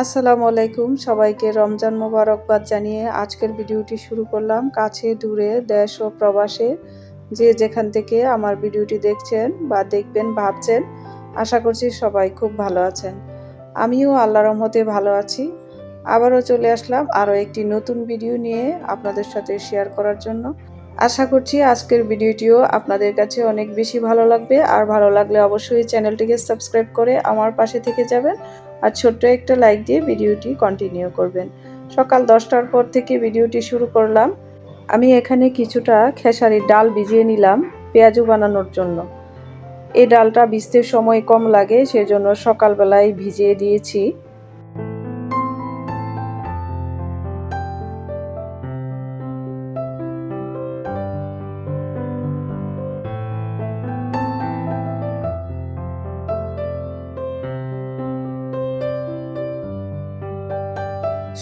আসসালামু আলাইকুম, সবাইকে রমজান মোবারকবাদ জানিয়ে আজকের ভিডিওটি শুরু করলাম। কাছে দূরে দেশ ও প্রবাসে যে যেখান থেকে আমার ভিডিওটি দেখছেন বা দেখবেন ভাবছেন, আশা করছি সবাই খুব ভালো আছেন। আমিও আল্লাহর রহমতে ভালো আছি। আবারও চলে আসলাম আরও একটি নতুন ভিডিও নিয়ে আপনাদের সাথে শেয়ার করার জন্য। আশা করছি আজকের ভিডিওটিও আপনাদের কাছে অনেক বেশি ভালো লাগবে। আর ভালো লাগলে অবশ্যই চ্যানেলটিকে সাবস্ক্রাইব করে আমার পাশে থেকে যাবেন আর ছোট্ট একটা লাইক দিয়ে ভিডিওটি কন্টিনিউ করবেন। সকাল 10টার পর থেকে ভিডিওটি শুরু করলাম। আমি এখানে কিছুটা খেসারির ডাল ভিজিয়ে নিলাম পেঁয়াজু বানানোর জন্য। এই ডালটা ভিজতে সময় কম লাগে, সেজন্য সকালবেলায় ভিজিয়ে দিয়েছি।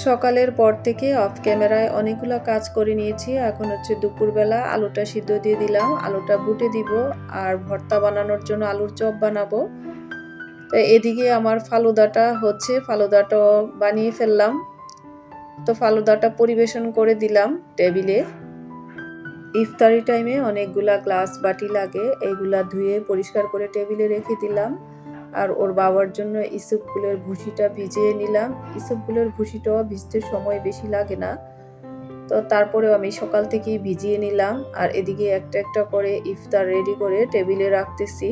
সকালের পর থেকে অফ ক্যামেরায় অনেকগুলো কাজ করে নিয়েছি। এখন হচ্ছে দুপুরবেলা আলুটা সিদ্ধ দিয়ে দিলাম, আলুটা বুটে দিব আর ভর্তা বানানোর জন্য আলুর চপ বানাবো। তো এদিকে আমার ফালুদাটা হচ্ছে, ফালুদাটাও বানিয়ে ফেললাম। তো ফালুদাটা পরিবেশন করে দিলাম টেবিলে। ইফতারি টাইমে অনেকগুলা গ্লাস বাটি লাগে, এগুলা ধুয়ে পরিষ্কার করে টেবিলে রেখে দিলাম। আর ওর বাবার জন্য ইসবগুলের ভুসিটা ভিজিয়ে নিলাম। ইসবগুলের ভুসিটাও ভিজতে সময় বেশি লাগে না, তো তারপরেও আমি সকাল থেকেই ভিজিয়ে নিলাম। আর এদিকে একটা একটা করে ইফতার রেডি করে টেবিলে রাখতেছি।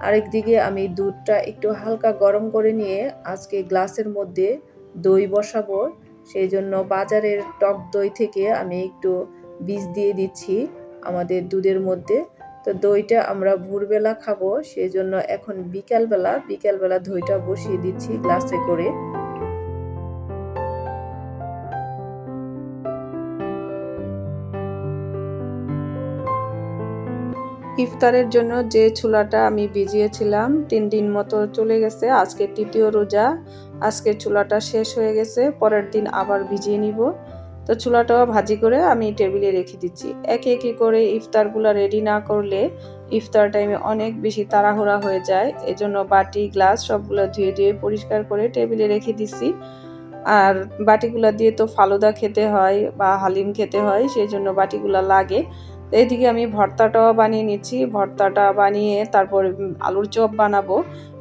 আরেকদিকে আমি দুধটা একটু হালকা গরম করে নিয়ে আজকে গ্লাসের মধ্যে দই বসাবো। সেই জন্য বাজারের টক দই থেকে আমি একটু বীজ দিয়ে দিচ্ছি আমাদের দুধের মধ্যে। তো দইটা আমরা ভোরবেলা খাবো, সেই জন্য এখন বিকালবেলা দইটা বসিয়ে দিচ্ছি গ্লাসে করে। ইফতারের জন্য যে চুলাটা আমি ভিজিয়েছিলাম 3 দিন মতো চলে গেছে, আজকে তৃতীয় রোজা। আজকে চুলাটা শেষ হয়ে গেছে, পরের দিন আবার ভিজিয়ে নিব। তো চুলাটাও ভাজি করে আমি টেবিলে রেখে দিচ্ছি। একে একে করে ইফতারগুলো রেডি না করলে ইফতার টাইমে অনেক বেশি তাড়াহুড়া হয়ে যায়, এজন্য বাটি গ্লাস সবগুলো ধুয়ে ধুয়ে পরিষ্কার করে টেবিলে রেখে দিচ্ছি। আর বাটিগুলা দিয়ে তো ফালুদা খেতে হয় বা হালিম খেতে হয়, সেই জন্য বাটিগুলা লাগে। এইদিকে আমি ভর্তাটাও বানিয়ে নিচ্ছি, ভর্তাটা বানিয়ে তারপর আলুর চপ বানাবো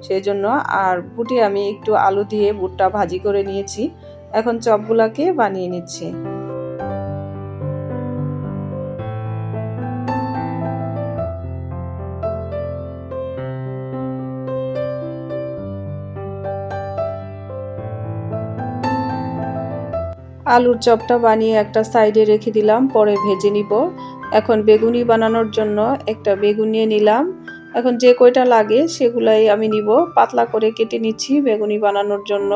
সেই জন্য। আর বুটে আমি একটু আলু দিয়ে বুটটা ভাজি করে নিয়েছি, এখন চপগুলাকে বানিয়ে নিচ্ছি। আলুর চপটা বানিয়ে একটা সাইডে রেখে দিলাম, পরে ভেজে নিব। এখন বেগুনি বানানোর জন্য একটা বেগুন নিয়ে নিলাম। এখন যে কয়টা লাগে সেগুলাই আমি নিব, পাতলা করে কেটে নিচ্ছি বেগুনি বানানোর জন্য।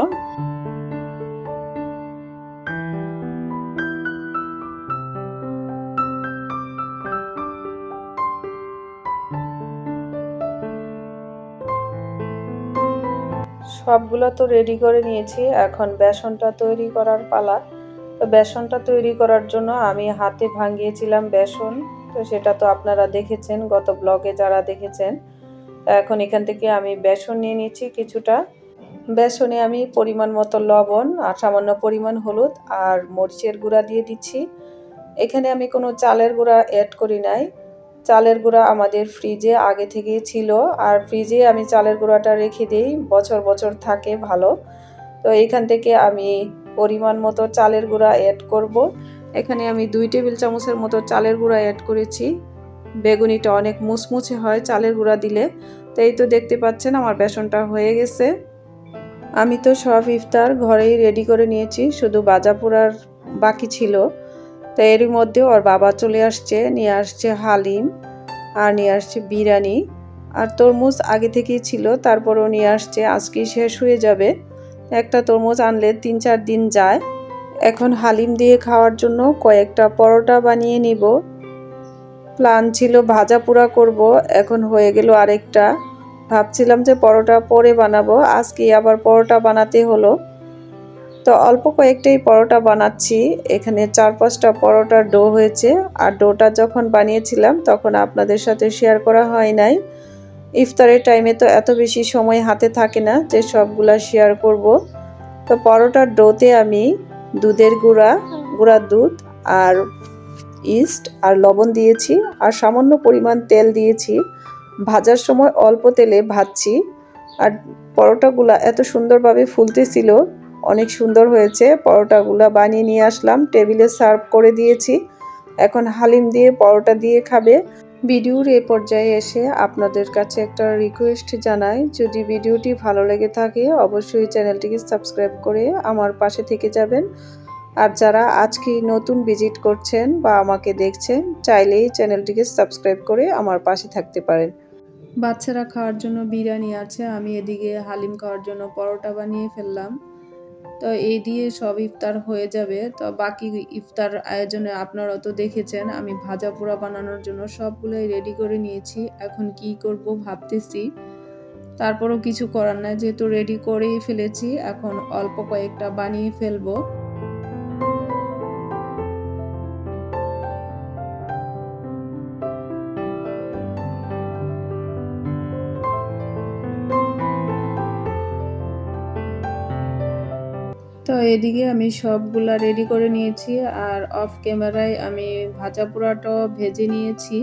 সবগুলো তো রেডি করে নিয়েছি, এখন বেসনটা তৈরি করার পালা। তো বেসনটা তৈরি করার জন্য আমি হাতে ভাঙিয়েছিলাম বেসন, তো সেটা তো আপনারা দেখেছেন গত ব্লগে যারা দেখেছেন। এখন এখান থেকে আমি বেসন নিয়ে নিচ্ছি কিছুটা। বেসনে আমি পরিমাণ মতো লবণ আর সামান্য পরিমাণ হলুদ আর মরিচের গুঁড়া দিয়ে দিচ্ছি। এখানে আমি কোনো চালের গুঁড়া অ্যাড করি নাই, চালের গুঁড়া আমাদের ফ্রিজে আগে থেকেই ছিল। আর ফ্রিজে আমি চালের গুঁড়াটা রেখে দিই, বছর বছর থাকে ভালো। তো এখান থেকে আমি পরিমাণ মতো চালের গুঁড়া অ্যাড করব। এখানে আমি 2 টেবিল চামচের মতো চালের গুঁড়া অ্যাড করেছি। বেগুনিটা অনেক মুচমুচে হয় চালের গুঁড়া দিলে। তো এই তো দেখতে পাচ্ছেন আমার বেসনটা হয়ে গেছে। আমি তো সব ইফতার ঘরেই রেডি করে নিয়েছি, শুধু ভাজা পোড়ার বাকি ছিল। তো এরই মধ্যে ওর বাবা চলে আসছে, নিয়ে আসছে হালিম আর নিয়ে আসছে বিরিয়ানি আর তরমুজ আগে থেকেই ছিল, তারপরও নিয়ে আসছে, আজকেই শেষ হয়ে যাবে। একটা তরমুজ আনলে 3-4 দিন যায়। এখন হালিম দিয়ে খাওয়ার জন্য কয়েকটা পরোটা বানিয়ে নিব। প্ল্যান ছিল ভাজা পোড়া করব, এখন হয়ে গেল আরেকটা। ভাবছিলাম যে পরোটা পরে বানাবো, আজকে আবার পরোটা বানাতে হলো। তো অল্প কয়েকটাই পরোটা বানাচ্ছি, এখানে 4-5টা পরোটার ডো হয়েছে। আর ডোটা যখন বানিয়েছিলাম তখন আপনাদের সাথে শেয়ার করা হয় নাই। ইফতারের টাইমে তো এত বেশি সময় হাতে থাকে না যে সবগুলা শেয়ার করব। তো পরোটার ডোতে আমি দুধের গুঁড়ার দুধ আর ইস্ট আর লবণ দিয়েছি আর সামান্য পরিমাণ তেল দিয়েছি। ভাজার সময় অল্প তেলে ভাজছি। আর পরোটাগুলা এত সুন্দরভাবে ফুলতেছিল, অনেক সুন্দর হয়েছে। পরোটাগুলা বানিয়ে নিয়ে আসলাম, টেবিলে সার্ভ করে দিয়েছি। এখন হালিম দিয়ে পরোটা দিয়ে খাবে। ভিডিওর এ পর্যায়ে এসে আপনাদের কাছে একটা রিকোয়েস্ট জানাই, যদি ভিডিওটি ভালো লেগে থাকে অবশ্যই চ্যানেলটিকে সাবস্ক্রাইব করে আমার পাশে থেকে যাবেন। আর যারা আজকে নতুন ভিজিট করছেন বা আমাকে দেখছেন, চাইলেই চ্যানেলটিকে সাবস্ক্রাইব করে আমার পাশে থাকতে পারেন। বাচ্চারা খাওয়ার জন্য বিরিয়ানি আছে, আমি এদিকে হালিম খাওয়ার জন্য পরোটা বানিয়ে ফেললাম। তো এই দিয়ে সব ইফতার হয়ে যাবে। তো বাকি ইফতার আয়োজনে আপনারা তো দেখেছেন, আমি ভাজা পোড়া বানানোর জন্য সবগুলোই রেডি করে নিয়েছি। এখন কি করব ভাবতেছি, তারপরও কিছু করার নাই, যেহেতু রেডি করেই ফেলেছি, এখন অল্প কয়েকটা বানিয়ে ফেলবো। তো এদিকে আমি সবগুলা রেডি করে নিয়েছি আর অফ ক্যামেরায় আমি ভাজা পোড়াটাও ভেজে নিয়েছি।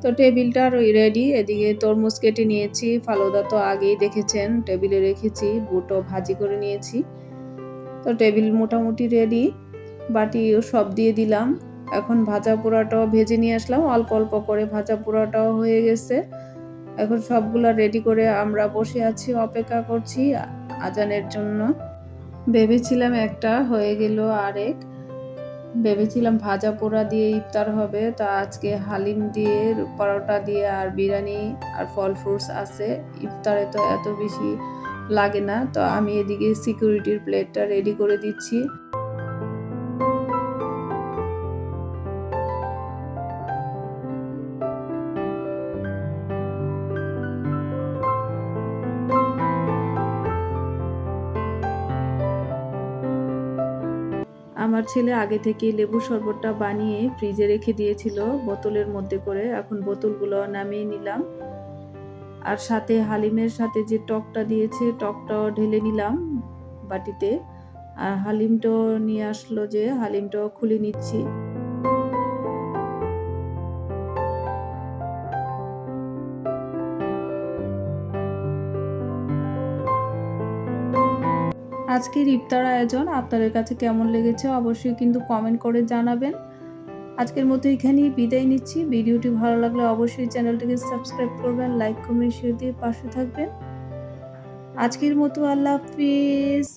তো টেবিলটা রেডি। এদিকে তরমুজ কেটে নিয়েছি, ফালুদা তো আগেই দেখেছেন টেবিলে রেখেছি, বুটও ভাজি করে নিয়েছি। তো টেবিল মোটামুটি রেডি, বাটিও সব দিয়ে দিলাম। এখন ভাজা পোড়াটাও ভেজে নিয়ে আসলাম, অল্প অল্প করে ভাজা পোড়াটাও হয়ে গেছে। এখন সবগুলা রেডি করে আমরা বসে আছি, অপেক্ষা করছি আজানের জন্য। ভেবেছিলাম একটা, হয়ে গেল আরেক। ভেবেছিলাম ভাজা পোড়া দিয়ে ইফতার হবে, তা আজকে হালিম দিয়ে, পরোটা দিয়ে আর বিরিয়ানি আর ফল ফ্রুটস আছে। ইফতারে তো এত বেশি লাগে না। তো আমি এদিকে সিকিউরিটির প্লেটটা রেডি করে দিচ্ছি। আমার ছেলে আগে থেকে লেবু শরবতটা বানিয়ে ফ্রিজে রেখে দিয়েছিল বোতলের মধ্যে করে, এখন বোতলগুলো নামিয়ে নিলাম। আর সাথে হালিমের সাথে যে টকটা দিয়েছে, টকটাও ঢেলে নিলাম বাটিতে। আর হালিমটাও নিয়ে আসলো, যে হালিমটাও খুলে নিচ্ছি। আজকের ইফতার আয়োজন আপনাদের কাছে কেমন লেগেছে অবশ্যই কিন্তু কমেন্ট করে জানাবেন। আজকের মতো এখানেই বিদায় নিচ্ছি। ভিডিওটি ভালো লাগলে অবশ্যই চ্যানেলটিকে সাবস্ক্রাইব করবেন, লাইক কমেন্ট শেয়ার দিয়ে পাশে থাকবেন। আজকের মতো আল্লাহ হাফিজ।